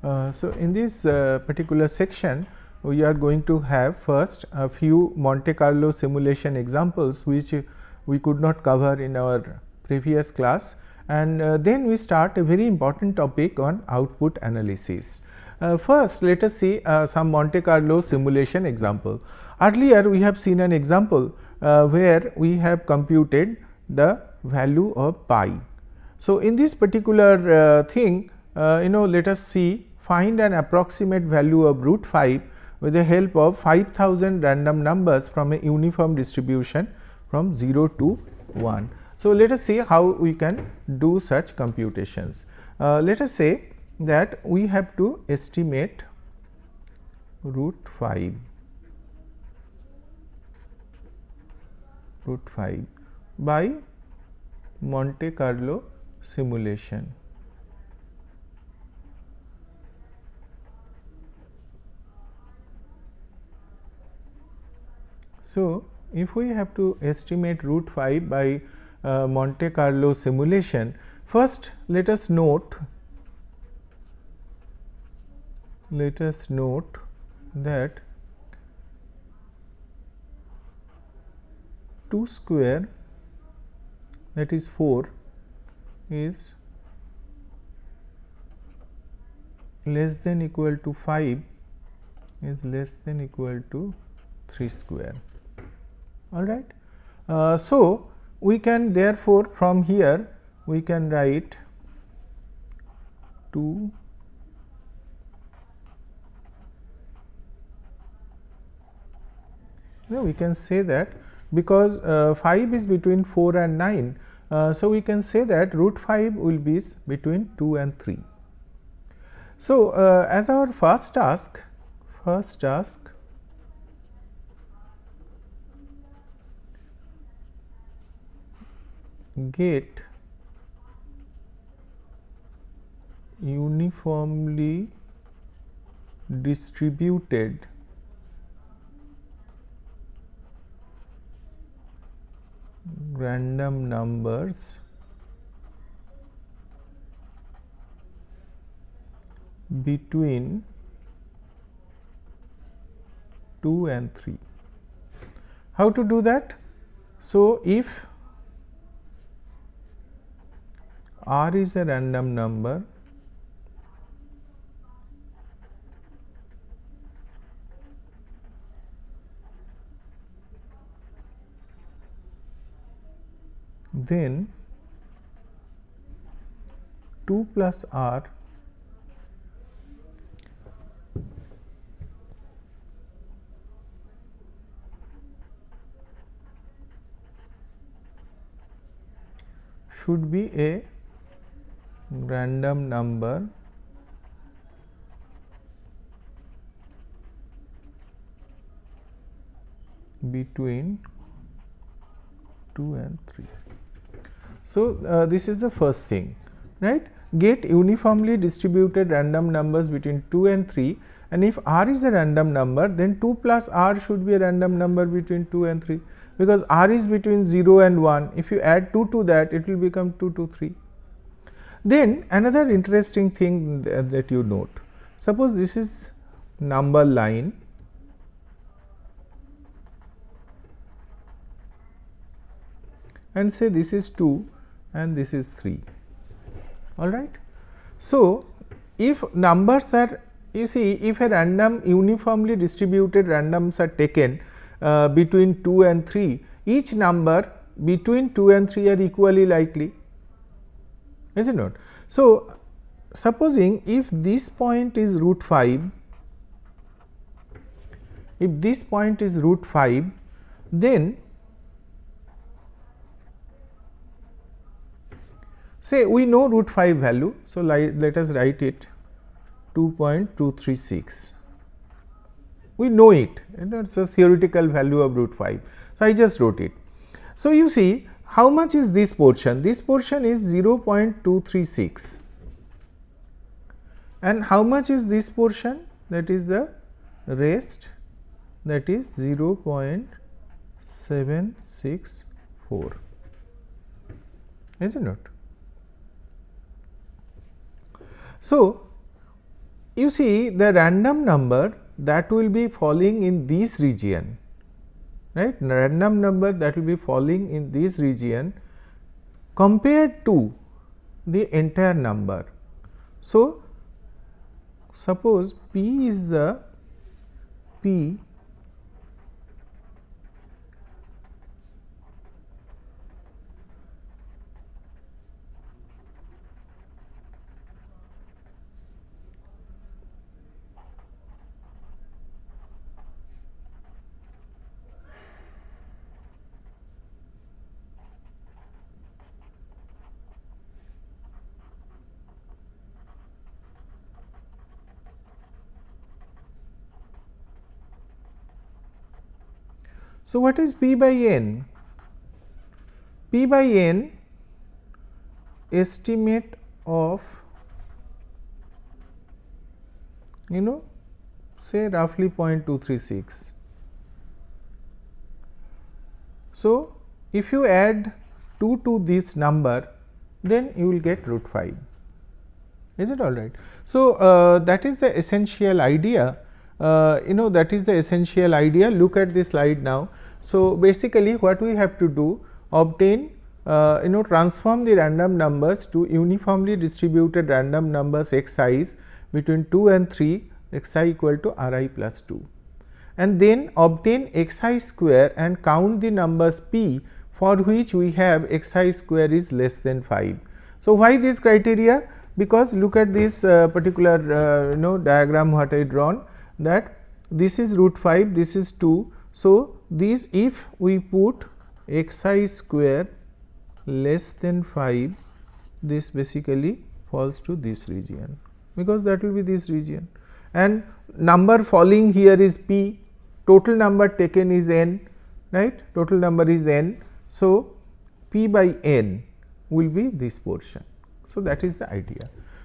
So, in this particular section, we are going to have first a few Monte Carlo simulation examples which we could not cover in our previous class, and then we start a very important topic on output analysis. First, let us see some Monte Carlo simulation example. Earlier, we have seen an example where we have computed the value of pi. So, in this particular thing, let us see, find an approximate value of root 5 with the help of 5000 random numbers from a uniform distribution from 0 to 1. So, let us see how we can do such computations. Let us say that we have to estimate root 5 by Monte Carlo simulation. So, if we have to estimate root 5 by Monte Carlo simulation, first let us note that 2 square, that is 4, is less than equal to 5 is less than equal to 3 square. All right. So, we can therefore, from here we can write 2 we can say that because 5 is between 4 and 9. So, we can say that root 5 will be between 2 and 3. So, as our first task get uniformly distributed random numbers between 2 and 3. How to do that? So, if R is a random number, then 2 plus R should be a random number between 2 and 3. So, this is the first thing, right? Get uniformly distributed random numbers between 2 and 3, and if R is a random number, then 2 plus R should be a random number between 2 and 3, because R is between 0 and 1. If you add 2 to that, it will become 2 to 3. Then another interesting thing that you note, suppose this is number line and say this is 2 and this is 3. All right. So, if numbers are, you see, if a random uniformly distributed randoms are taken between 2 and 3, each number between 2 and 3 are equally likely, is it not? So, supposing if this point is root 5, then say we know root 5 value. So, let us write it 2.236. We know it, and it is a theoretical value of root 5. So, I just wrote it. So, you see, how much is this portion? This portion is 0.236, and how much is this portion? That is the rest, that is 0.764, is it not? So, you see the random number that will be falling in this region, right, random number that will be falling in this region compared to the entire number. So, suppose P is the P So, what is P by n? P by n estimate of say roughly 0.236. So, if you add 2 to this number, then you will get root 5. Is it all right? So, that is the essential idea. That is the essential idea. Look at this slide now. So, basically what we have to do, obtain transform the random numbers to uniformly distributed random numbers xi's between 2 and 3, xi equal to ri plus 2, and then obtain xi square and count the numbers p for which we have xi square is less than 5. So, why this criteria? Because look at this particular diagram what I drawn, that this is root 5, this is 2. So, this if we put xi square less than 5, this basically falls to this region, because that will be this region, and number falling here is p, total number taken is n, right, total number is n. So, p by n will be this portion. So, that is the idea.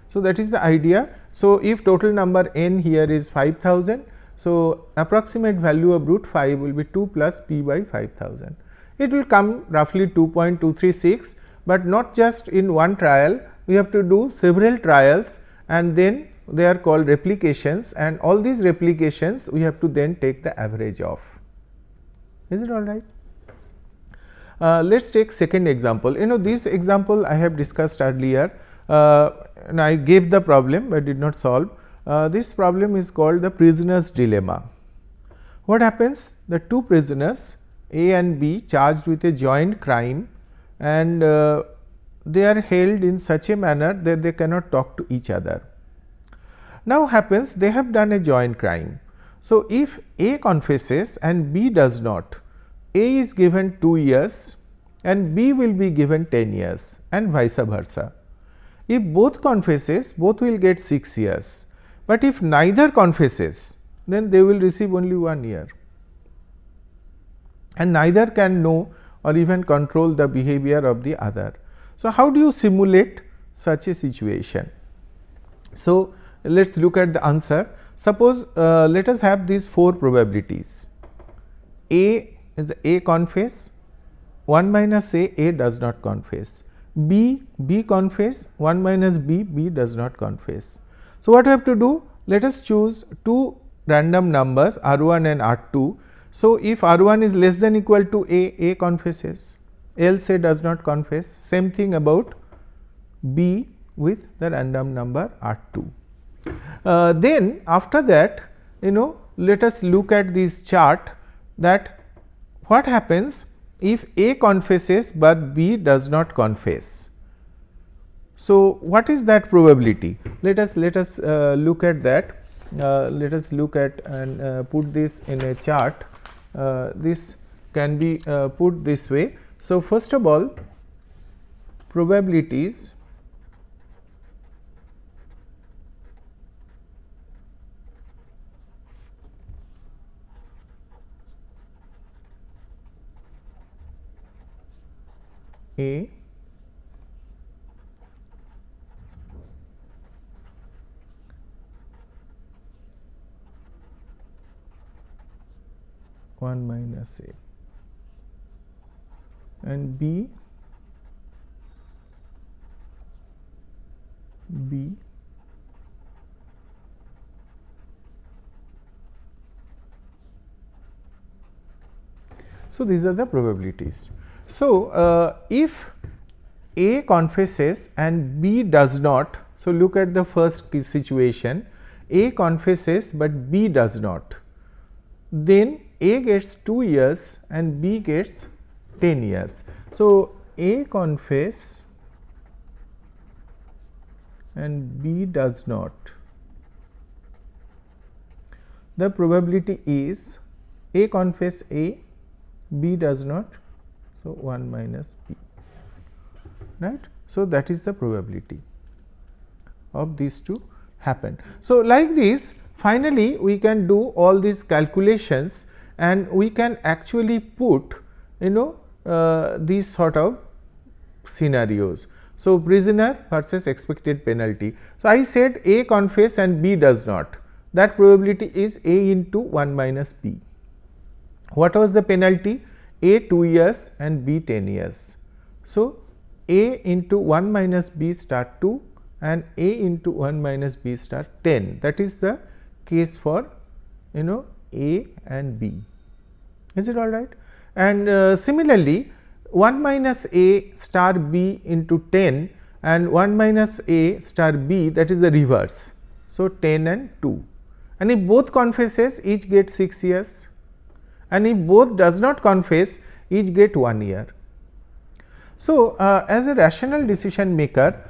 So, that is the idea. So, if total number n here is 5000, so approximate value of root 5 will be 2 plus p by 5000. It will come roughly 2.236, but not just in one trial, we have to do several trials, and then they are called replications, and all these replications we have to then take the average of. Is it all right? Let us take second example. This example I have discussed earlier, and I gave the problem but did not solve. This problem is called the prisoner's dilemma. What happens? The two prisoners A and B charged with a joint crime, and they are held in such a manner that they cannot talk to each other. Now happens they have done a joint crime. So, if A confesses and B does not, A is given 2 years and B will be given 10 years, and vice versa. If both confesses, both will get 6 years, but if neither confesses, then they will receive only 1 year, and neither can know or even control the behavior of the other. So, how do you simulate such a situation? So, let us look at the answer. Suppose let us have these 4 probabilities. A is A confess, 1 minus A does not confess. B confess, 1 minus B does not confess. So, what we have to do? Let us choose 2 random numbers R1 and R2. So, if R1 is less than equal to A confesses, else A does not confess. Same thing about B with the random number R2. Then after that, let us look at this chart, that what happens if A confesses but B does not confess. So, what is that probability? Let us look at that. Let us look at and put this in a chart. This can be put this way. So, first of all, probabilities A, one minus A, and B So, these are the probabilities. So, if A confesses and B does not, so look at the first situation, A confesses but B does not, then A gets 2 years and B gets 10 years. So, A confess and B does not. The probability is A confess A, B does not, so 1 minus B, right. So, that is the probability of these two happen. So, like this, finally, we can do all these calculations and we can actually put these sort of scenarios. So, prisoner versus expected penalty. So, I said A confess and B does not, that probability is A into 1 minus B. What was the penalty? A 2 years and B 10 years. So, A into 1 minus B star 2 and A into 1 minus B star 10, that is the case for A and B. Is it all right? And similarly, 1 minus A star B into 10 and 1 minus A star B, that is the reverse. So, 10 and 2, and if both confesses, each get 6 years, and if both does not confess, each get 1 year. So, as a rational decision maker,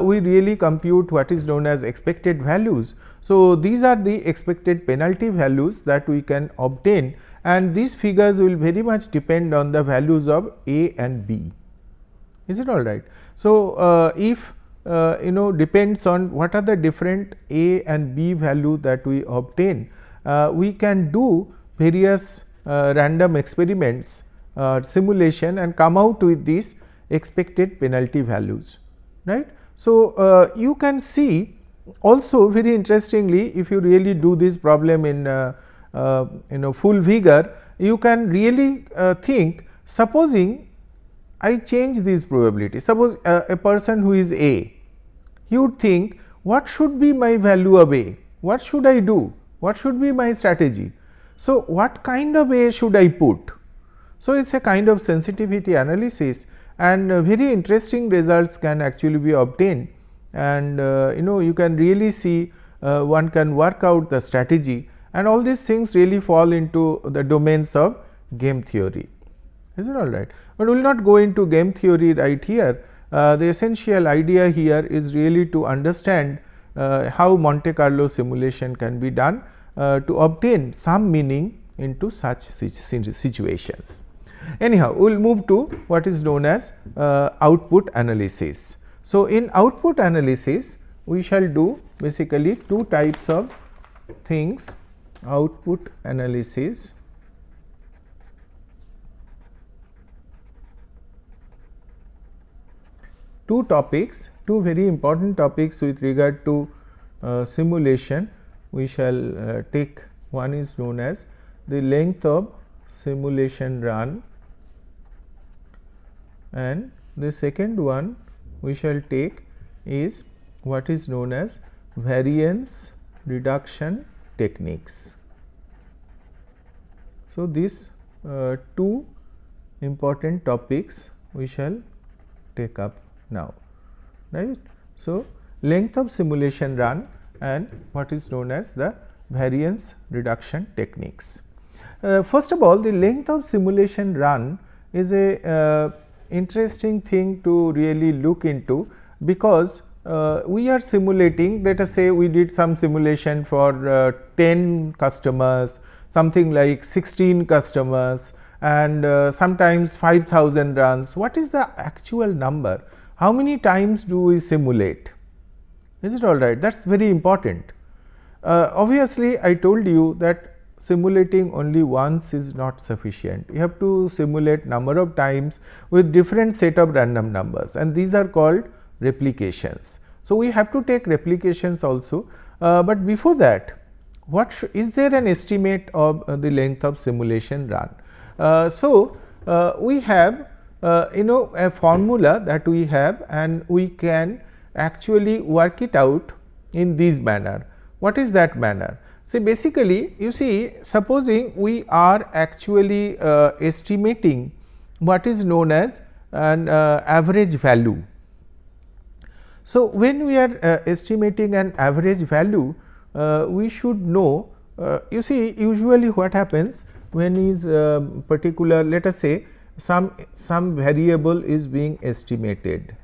we really compute what is known as expected values. So, these are the expected penalty values that we can obtain, and these figures will very much depend on the values of A and B. Is it all right? So, if depends on what are the different A and B value that we obtain, we can do various random experiments, simulation, and come out with these expected penalty values, right. So, you can see also very interestingly, if you really do this problem in full vigor, you can really think, supposing I change these probabilities. Suppose a person who is A, he would think, what should be my value of A, what should I do, what should be my strategy. So, what kind of A should I put? So, it is a kind of sensitivity analysis, and very interesting results can actually be obtained, and you can really see one can work out the strategy, and all these things really fall into the domains of game theory. Is it all right? But we will not go into game theory right here. The essential idea here is really to understand how Monte Carlo simulation can be done to obtain some meaning into such situations. Anyhow, we will move to what is known as output analysis. So, in output analysis, we shall do basically two types of things: output analysis two topics, two very important topics with regard to simulation. We shall take, one is known as the length of simulation run, and the second one we shall take is what is known as variance reduction techniques. So, these two important topics we shall take up now, right. So, length of simulation run and what is known as the variance reduction techniques. First of all, the length of simulation run is a interesting thing to really look into, because we are simulating, let us say we did some simulation for 10 customers, something like 16 customers, and sometimes 5,000 runs. What is the actual number? How many times do we simulate? Is it all right? That is very important. Obviously, I told you that simulating only once is not sufficient. You have to simulate number of times with different set of random numbers, and these are called replications. So, we have to take replications also, but before that, what is there an estimate of the length of simulation run? We have a formula that we have, and we can actually work it out in this manner. What is that manner? See, basically you see, supposing we are actually estimating what is known as an average value. So, when we are estimating an average value, we should know, you see, usually what happens when is particular, let us say some variable is being estimated,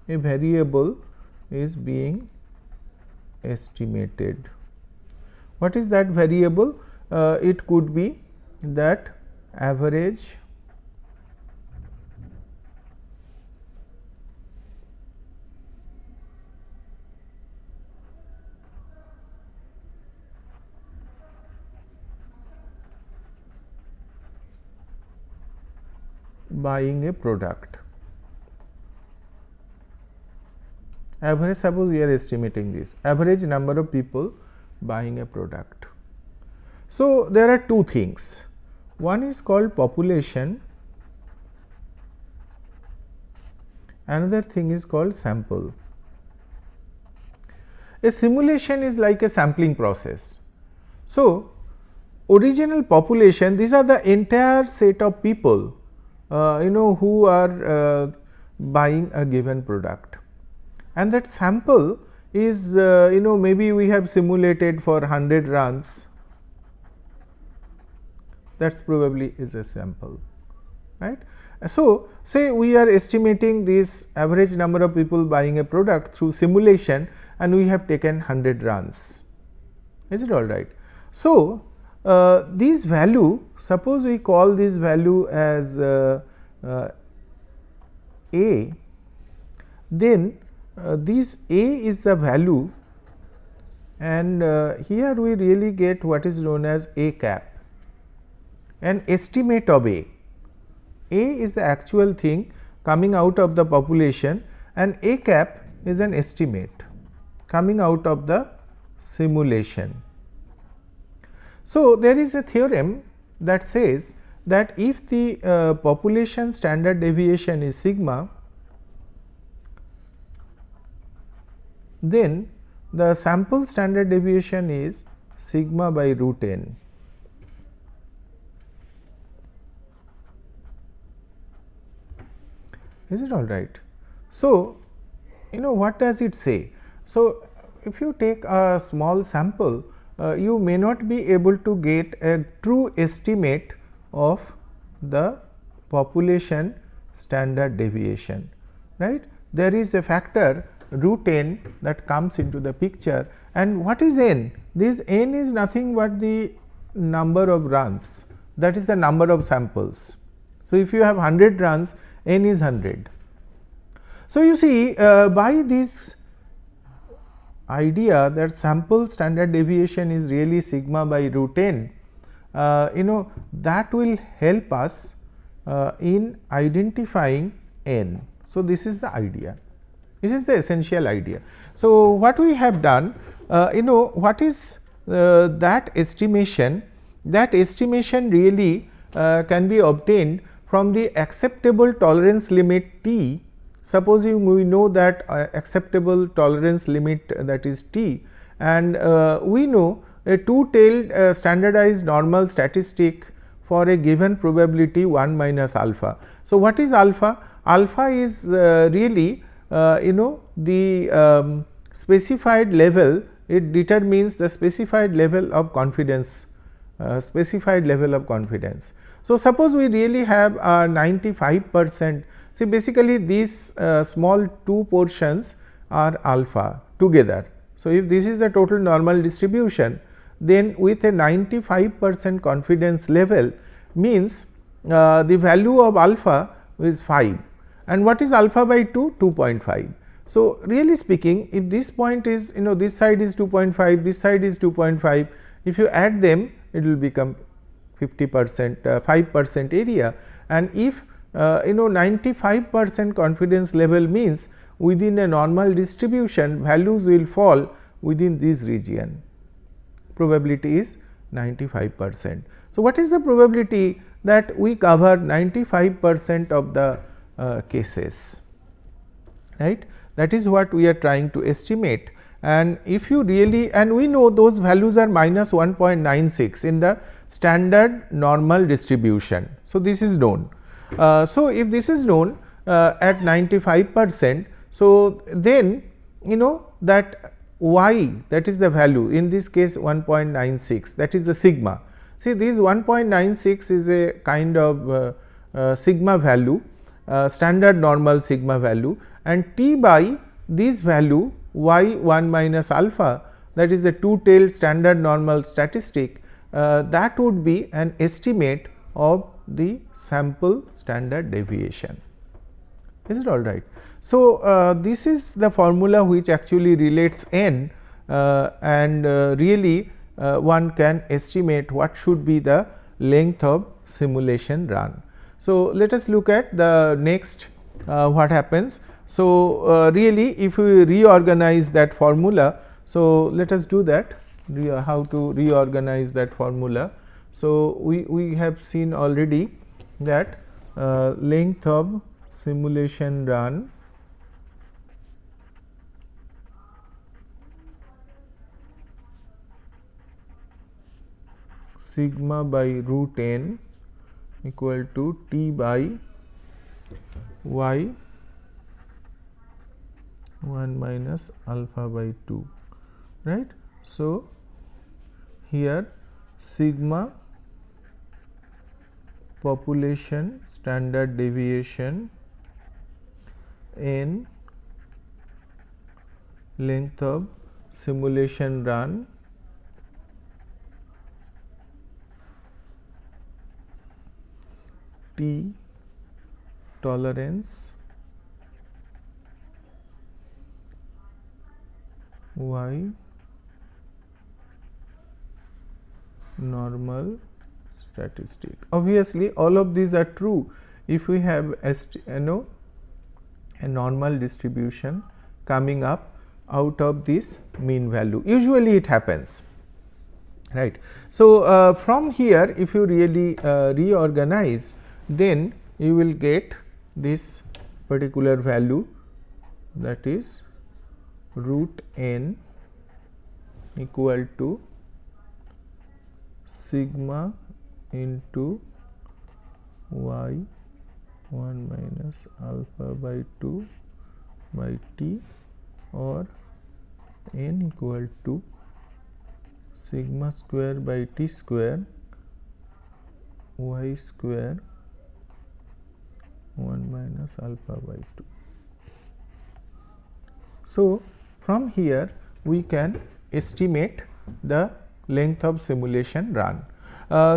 a variable is being estimated. What is that variable? It could be that average buying a product. Average, suppose we are estimating this average number of people buying a product. So, there are two things, one is called population, another thing is called sample. A simulation is like a sampling process. So, original population, these are the entire set of people who are buying a given product, and that sample is maybe we have simulated for 100 runs, that is probably is a sample, right. So, say we are estimating this average number of people buying a product through simulation and we have taken 100 runs, is it all right. So, this value, suppose we call this value as A, then this A is the value, and here we really get what is known as A cap, an estimate of A. A is the actual thing coming out of the population, and A cap is an estimate coming out of the simulation. So, there is a theorem that says that if the population standard deviation is sigma, then the sample standard deviation is sigma by root n. Is it all right? So, what does it say? So, if you take a small sample, you may not be able to get a true estimate of the population standard deviation, right. There is a factor root n that comes into the picture, and what is n? This n is nothing but the number of runs, that is the number of samples. So, if you have 100 runs, n is 100. So, you see by this idea that sample standard deviation is really sigma by root n, that will help us in identifying n. So, this is the idea, this is the essential idea. So, what we have done, what is that estimation? That estimation really can be obtained from the acceptable tolerance limit T. Suppose we know that acceptable tolerance limit, that is T, and we know a two-tailed standardized normal statistic for a given probability 1 minus alpha. So, what is alpha? Alpha is really the specified level, it determines the specified level of confidence, So, suppose we really have 95%. See, basically these small two portions are alpha together. So, if this is the total normal distribution, then with a 95% confidence level means the value of alpha is 5, and what is alpha by 2? 2.5. So, really speaking, if this point is this side is 2.5, this side is 2.5, if you add them it will become 50%, 5% area, and if 95% confidence level means within a normal distribution values will fall within this region, probability is 95%. So, what is the probability that we cover 95% of the cases, right? that is what we are trying to estimate. And if you really, and we know those values are minus 1.96 in the standard normal distribution. So, this is known. So, if this is known at 95%, so then you know that y, that is the value, in this case 1.96, that is the sigma. See, this 1.96 is a kind of sigma value, standard normal sigma value, and t by this value y 1 minus alpha, that is the two-tailed standard normal statistic, that would be an estimate of the sample standard deviation. Is it all right? So, this is the formula which actually relates n, and really one can estimate what should be the length of simulation run. So, let us look at the next what happens. So, really if we reorganize that formula, so let us do that, how to reorganize that formula. So, we have seen already that length of simulation run sigma by root n equal to t by y 1 minus alpha by 2, right. So, here sigma population standard deviation n length of simulation run t tolerance y normal statistic. Obviously, all of these are true if we have a normal distribution coming up out of this mean value. Usually it happens, right. So, from here if you really reorganize, then you will get this particular value, that is root n equal to sigma into y 1 minus alpha by 2 by t, or n equal to sigma square by t square y square 1 minus alpha by 2. So, from here we can estimate the length of simulation run.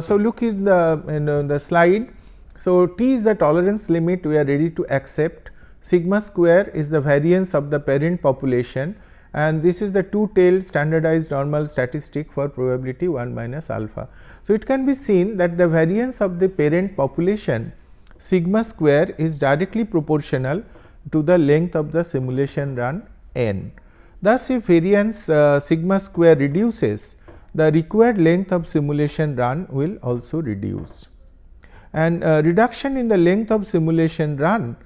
So, look in the slide. So, t is the tolerance limit we are ready to accept, sigma square is the variance of the parent population, and this is the two-tailed standardized normal statistic for probability 1 minus alpha. So, it can be seen that the variance of the parent population sigma square is directly proportional to the length of the simulation run n. Thus, if variance sigma square reduces, the required length of simulation run will also reduce, and reduction in the length of simulation run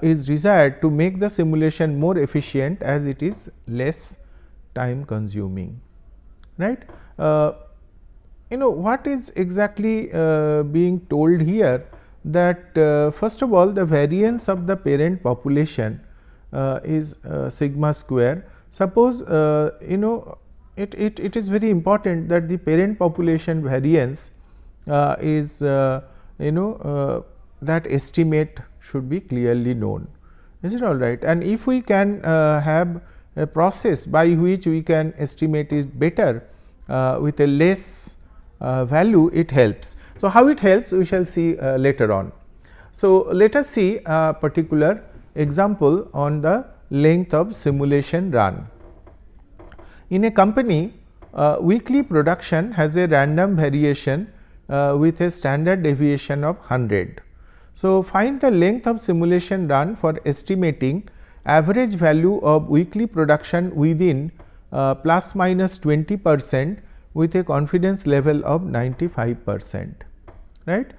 is desired to make the simulation more efficient, as it is less time consuming, right. What is exactly being told here, that first of all the variance of the parent population is sigma square. Suppose it is very important that the parent population variance is that estimate should be clearly known. Is it all right? And if we can have a process by which we can estimate it better with a less value, it helps. So, how it helps we shall see later on. So, let us see a particular example on the length of simulation run. In a company, weekly production has a random variation with a standard deviation of 100. So, find the length of simulation run for estimating average value of weekly production within plus minus 20% with a confidence level of 95%, right.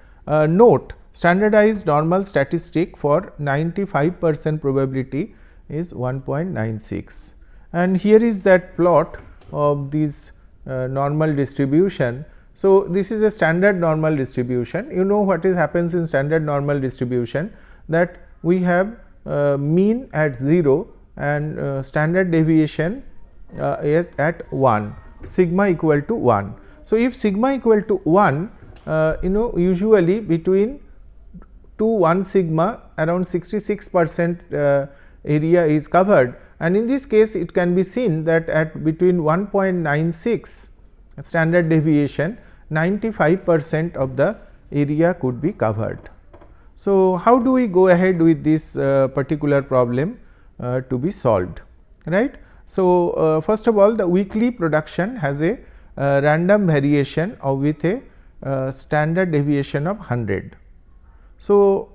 Note, standardized normal statistic for 95% probability is 1.96, and here is that plot of this normal distribution. So, this is a standard normal distribution. You know what is happens in standard normal distribution, that we have mean at 0 and standard deviation is at 1, sigma equal to 1. So, if sigma equal to 1, usually between 2 1 sigma around 66% area is covered, and in this case it can be seen that at between 1.96 standard deviation 95% of the area could be covered. So, how do we go ahead with this particular problem to be solved, right? So, first of all, the weekly production has a random variation with a standard deviation of 100. So,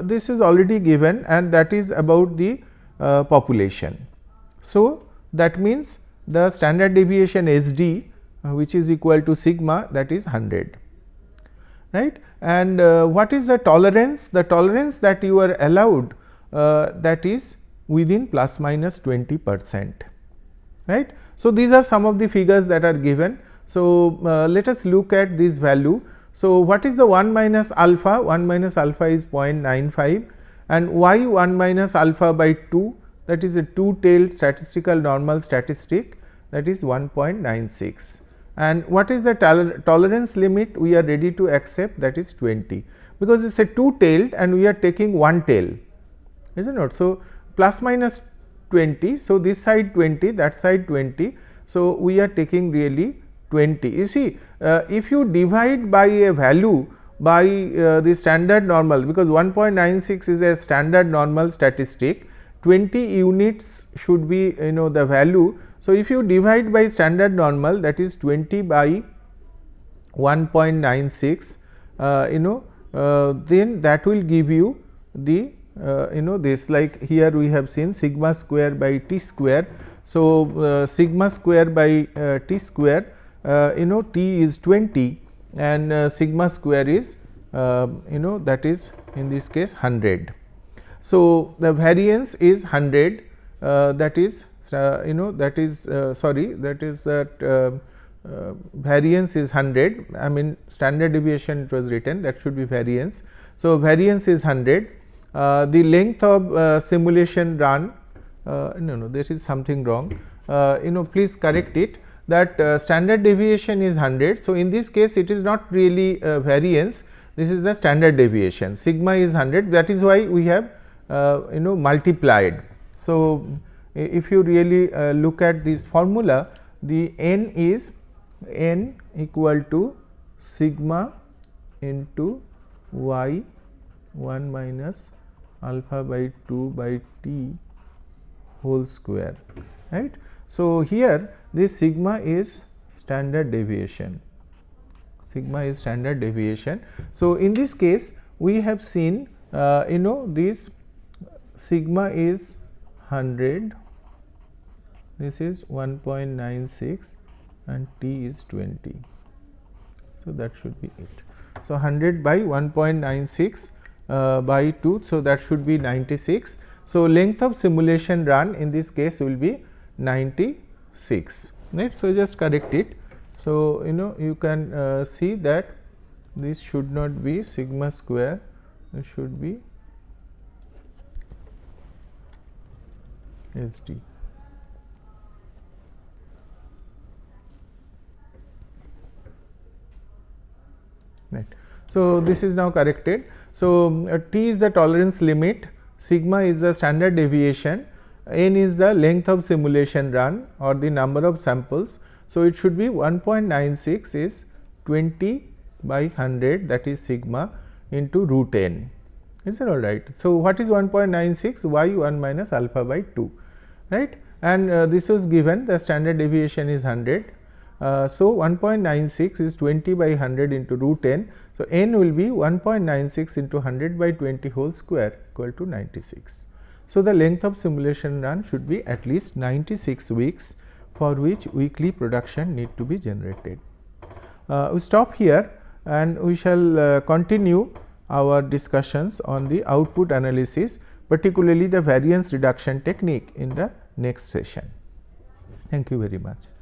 this is already given, and that is about the population. So, that means the standard deviation SD which is equal to sigma, that is 100, right. And what is the tolerance? The tolerance that you are allowed, that is within plus minus 20%, right. So, these are some of the figures that are given. So, let us look at this value. So, what is the 1 minus alpha? 1 minus alpha is 0.95, and y 1 minus alpha by 2, that is a two-tailed statistical normal statistic, that is 1.96. And what is the tolerance limit we are ready to accept, that is 20, because it is a two-tailed and we are taking one tail, is it not. So, plus minus 20. So, this side 20, that side 20. So, we are taking really 20. You see, if you divide by a value by the standard normal, because 1.96 is a standard normal statistic, 20 units should be the value. So, if you divide by standard normal, that is 20 by 1.96, then that will give you the this, like here we have seen sigma square by t square. So, sigma square by t square, t is 20 and sigma square is that is in this case 100. So, the variance is 100, that is that is that variance is 100, I mean standard deviation it was written, that should be variance. So, variance is 100. The length of simulation run, no, there is something wrong, please correct it, that standard deviation is 100. So, in this case it is not really variance, this is the standard deviation, sigma is 100, that is why we have multiplied. So, if you really look at this formula, the n is n equal to sigma into y 1 minus alpha by 2 by t whole square, right. So, here this sigma is standard deviation, sigma is standard deviation. So, in this case we have seen this sigma is 100, this is 1.96 and t is 20. So, that should be it. So, 100 by 1.96 by 2, so that should be 96. So, length of simulation run in this case will be 96, right. So, just correct it. So, you can see that this should not be sigma square, it should be SD. Right. So, this is now corrected. So, t is the tolerance limit, sigma is the standard deviation, n is the length of simulation run or the number of samples. So, it should be 1.96 is 20 by 100, that is sigma into root n, is it all right. So, what is 1.96? y 1 minus alpha by 2, right, and this was given, the standard deviation is 100. So, 1.96 is 20 by 100 into root n. So, n will be 1.96 into 100 by 20 whole square equal to 96. So, the length of simulation run should be at least 96 weeks, for which weekly production need to be generated. We stop here and we shall continue our discussions on the output analysis, particularly the variance reduction technique in the next session. Thank you very much.